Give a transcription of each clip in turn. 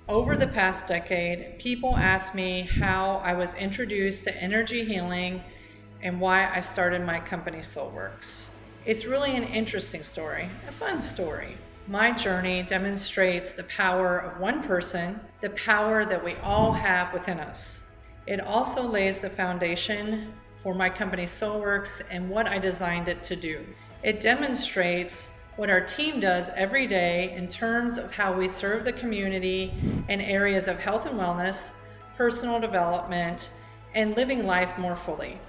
Over the past decade, people ask me how I was introduced to energy healing and why I started my company SoulWorks. It's really an interesting story, a fun story. My journey demonstrates the power of one person, the power that we all have within us. It also lays the foundation for my company SoulWorks and what I designed it to do. It demonstrates what our team does every day in terms of how we serve the community in areas of health and wellness, personal development, and living life more fully.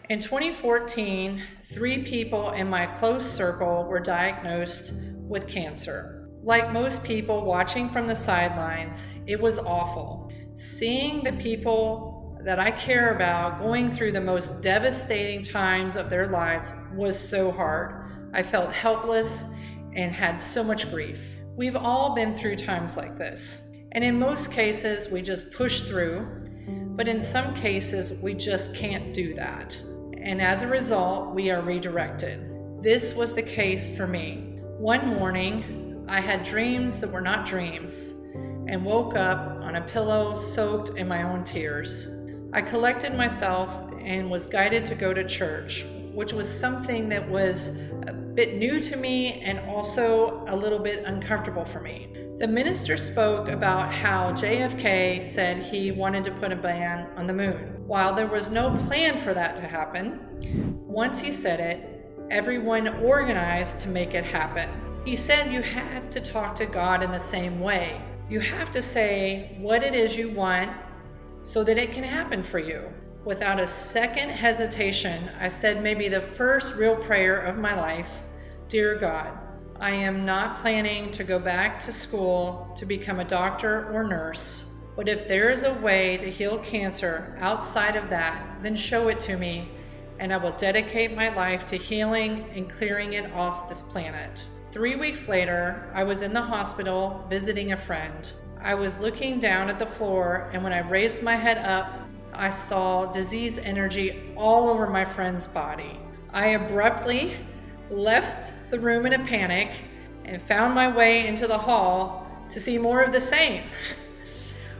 In 2014, 3 people in my close circle were diagnosed with cancer. Like most people watching from the sidelines, it was awful. Seeing the people that I care about going through the most devastating times of their lives was so hard. I felt helpless and had so much grief. We've all been through times like this. And in most cases, we just push through, but in some cases, we just can't do that. And as a result, we are redirected. This was the case for me. One morning, I had dreams that were not dreams and woke up on a pillow soaked in my own tears. I collected myself and was guided to go to church, which was something that was a bit new to me and also a little bit uncomfortable for me. The minister spoke about how JFK said he wanted to put a man on the moon. While there was no plan for that to happen, once he said it, everyone organized to make it happen. He said you have to talk to God in the same way. You have to say what it is you want so that it can happen for you. Without a second hesitation, I said maybe the first real prayer of my life, "Dear God, I am not planning to go back to school to become a doctor or nurse, but if there is a way to heal cancer outside of that, then show it to me, and I will dedicate my life to healing and clearing it off this planet." 3 weeks later, I was in the hospital visiting a friend. I was looking down at the floor, and when I raised my head up, I saw disease energy all over my friend's body. I abruptly left the room in a panic and found my way into the hall to see more of the same.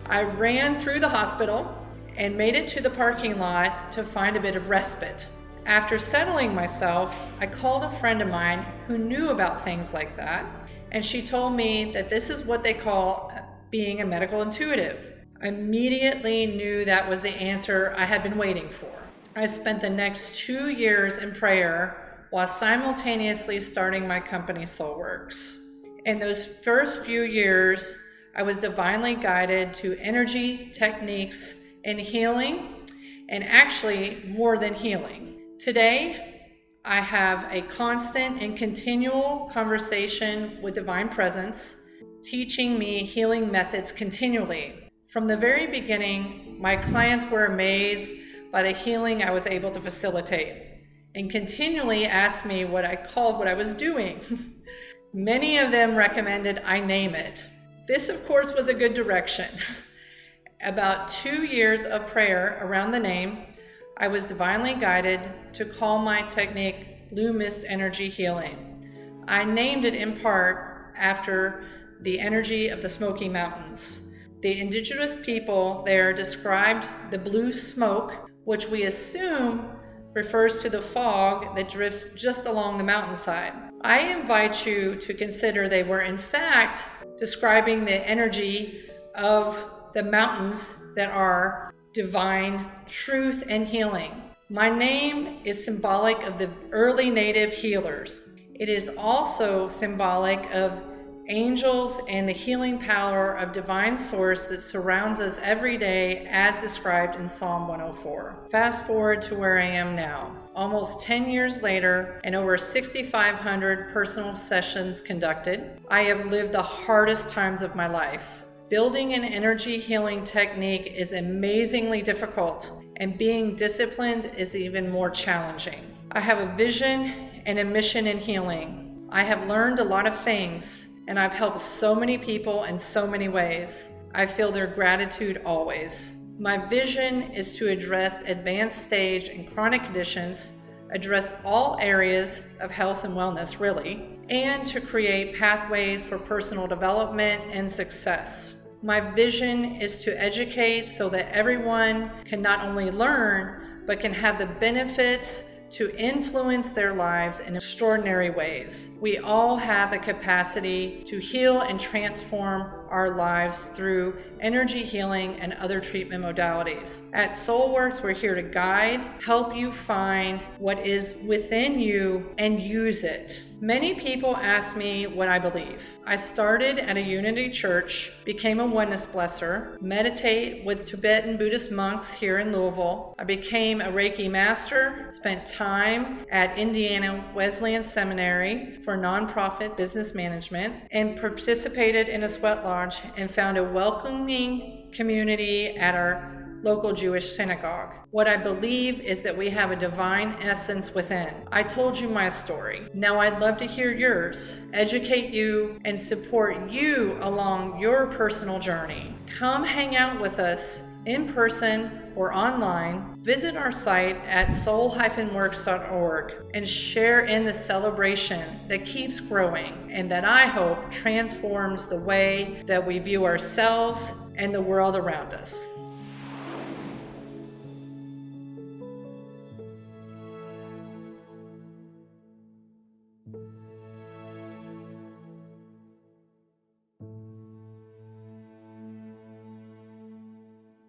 I ran through the hospital and made it to the parking lot to find a bit of respite. After settling myself, I called a friend of mine who knew about things like that, and she told me that this is what they call being a medical intuitive. I immediately knew that was the answer I had been waiting for. I spent the next 2 years in prayer while simultaneously starting my company SoulWorks. In those first few years, I was divinely guided to energy, techniques, and healing, and actually more than healing. Today, I have a constant and continual conversation with Divine Presence, teaching me healing methods continually. From the very beginning, my clients were amazed by the healing I was able to facilitate and continually asked me what I was doing. Many of them recommended I name it. This, of course, was a good direction. About 2 years of prayer around the name, I was divinely guided to call my technique Blue Mist Energy Healing. I named it in part after the energy of the Smoky Mountains. The indigenous people there described the blue smoke, which we assume refers to the fog that drifts just along the mountainside. I invite you to consider they were in fact describing the energy of the mountains that are divine truth and healing. My name is symbolic of the early native healers. It is also symbolic of angels and the healing power of divine source that surrounds us every day as described in Psalm 104. Fast forward to where I am now. Almost 10 years later and over 6,500 personal sessions conducted, I have lived the hardest times of my life. Building an energy healing technique is amazingly difficult, and being disciplined is even more challenging. I have a vision and a mission in healing. I have learned a lot of things, and I've helped so many people in so many ways. I feel their gratitude always. My vision is to address advanced stage and chronic conditions, address all areas of health and wellness, really, and to create pathways for personal development and success. My vision is to educate so that everyone can not only learn, but can have the benefits to influence their lives in extraordinary ways. We all have the capacity to heal and transform our lives through energy healing and other treatment modalities. At SoulWorks, we're here to guide, help you find what is within you and use it. Many people ask me what I believe. I started at a Unity church, became a oneness blesser, meditate with Tibetan Buddhist monks here in Louisville. I became a Reiki master, spent time at Indiana Wesleyan Seminary for nonprofit business management, and participated in a sweat lodge and found a welcoming community at our local Jewish synagogue. What I believe is that we have a divine essence within. I told you my story. Now I'd love to hear yours, educate you, and support you along your personal journey. Come hang out with us in person or online. Visit our site at soul-works.org and share in the celebration that keeps growing and that I hope transforms the way that we view ourselves and the world around us.